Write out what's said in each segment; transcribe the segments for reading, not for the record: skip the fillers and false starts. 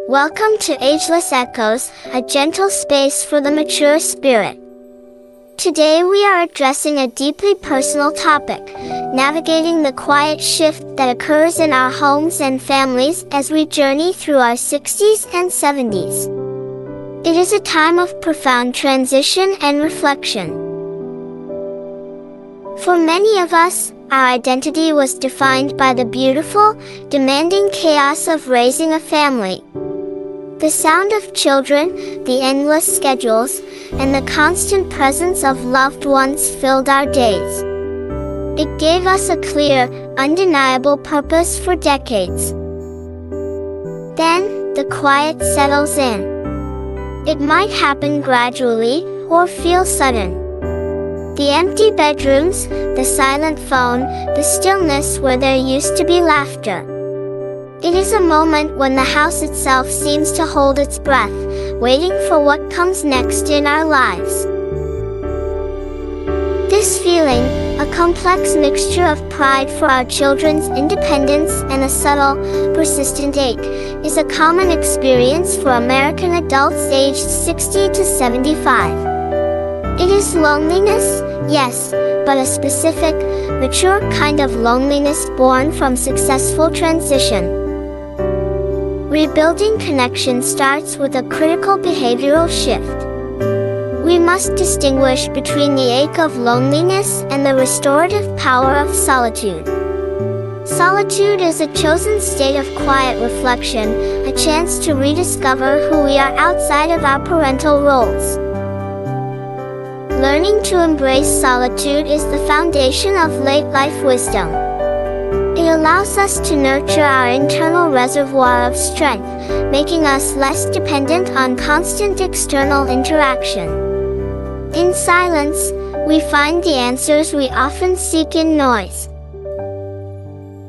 Welcome to Ageless Echoes, a gentle space for the mature spirit. Today we are addressing a deeply personal topic, navigating the quiet shift that occurs in our homes and families as we journey through our 60s and 70s. It is a time of profound transition and reflection. For many of us, our identity was defined by the beautiful, demanding chaos of raising a family. The sound of children, the endless schedules, and the constant presence of loved ones filled our days. It gave us a clear, undeniable purpose for decades. Then, the quiet settles in. It might happen gradually, or feel sudden. The empty bedrooms, the silent phone, the stillness where there used to be laughter. It is a moment when the house itself seems to hold its breath, waiting for what comes next in our lives. This feeling, a complex mixture of pride for our children's independence and a subtle, persistent ache, is a common experience for American adults aged 60 to 75. It is loneliness, yes, but a specific, mature kind of loneliness born from successful transition. Rebuilding connection starts with a critical behavioral shift. We must distinguish between the ache of loneliness and the restorative power of solitude. Solitude is a chosen state of quiet reflection, a chance to rediscover who we are outside of our parental roles. Learning to embrace solitude is the foundation of late-life wisdom. It allows us to nurture our internal reservoir of strength, making us less dependent on constant external interaction. In silence, we find the answers we often seek in noise.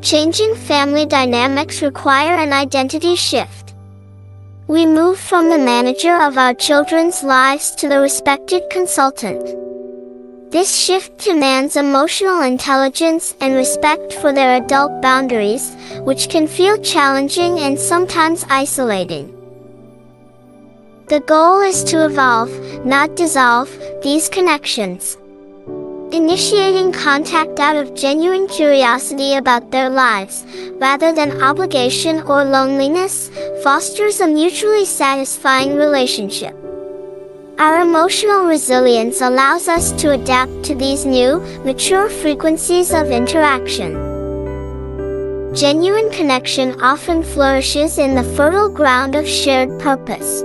Changing family dynamics require an identity shift. We move from the manager of our children's lives to the respected consultant. This shift demands emotional intelligence and respect for their adult boundaries, which can feel challenging and sometimes isolating. The goal is to evolve, not dissolve, these connections. Initiating contact out of genuine curiosity about their lives, rather than obligation or loneliness, fosters a mutually satisfying relationship. Our emotional resilience allows us to adapt to these new, mature frequencies of interaction. Genuine connection often flourishes in the fertile ground of shared purpose.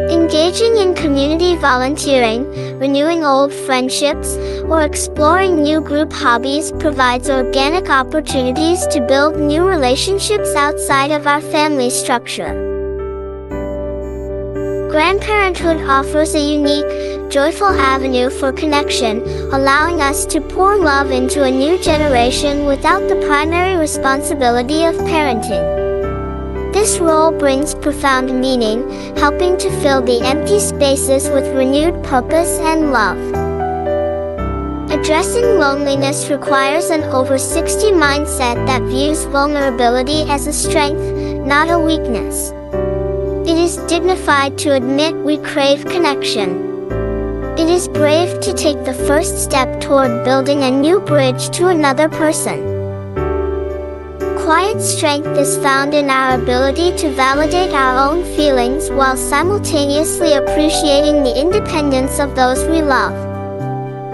Engaging in community volunteering, renewing old friendships, or exploring new group hobbies provides organic opportunities to build new relationships outside of our family structure. Grandparenthood offers a unique, joyful avenue for connection, allowing us to pour love into a new generation without the primary responsibility of parenting. This role brings profound meaning, helping to fill the empty spaces with renewed purpose and love. Addressing loneliness requires an over 60 mindset that views vulnerability as a strength, not a weakness. It is dignified to admit we crave connection. It is brave to take the first step toward building a new bridge to another person. Quiet strength is found in our ability to validate our own feelings while simultaneously appreciating the independence of those we love.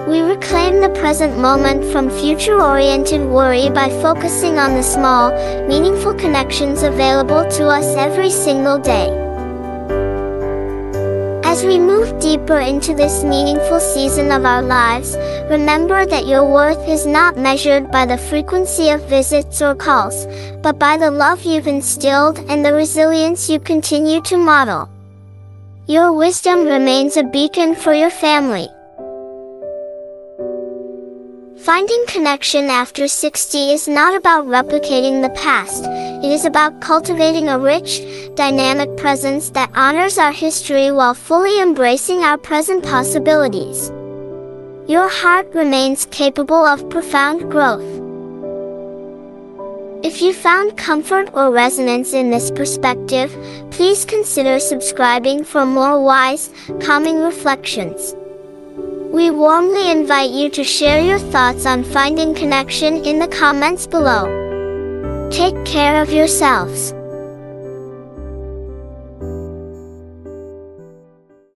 We reclaim the present moment from future-oriented worry by focusing on the small, meaningful connections available to us every single day. As we move deeper into this meaningful season of our lives, remember that your worth is not measured by the frequency of visits or calls, but by the love you've instilled and the resilience you continue to model. Your wisdom remains a beacon for your family. Finding connection after 60 is not about replicating the past. It is about cultivating a rich, dynamic presence that honors our history while fully embracing our present possibilities. Your heart remains capable of profound growth. If you found comfort or resonance in this perspective, please consider subscribing for more wise, calming reflections. We warmly invite you to share your thoughts on finding connection in the comments below. Take care of yourselves.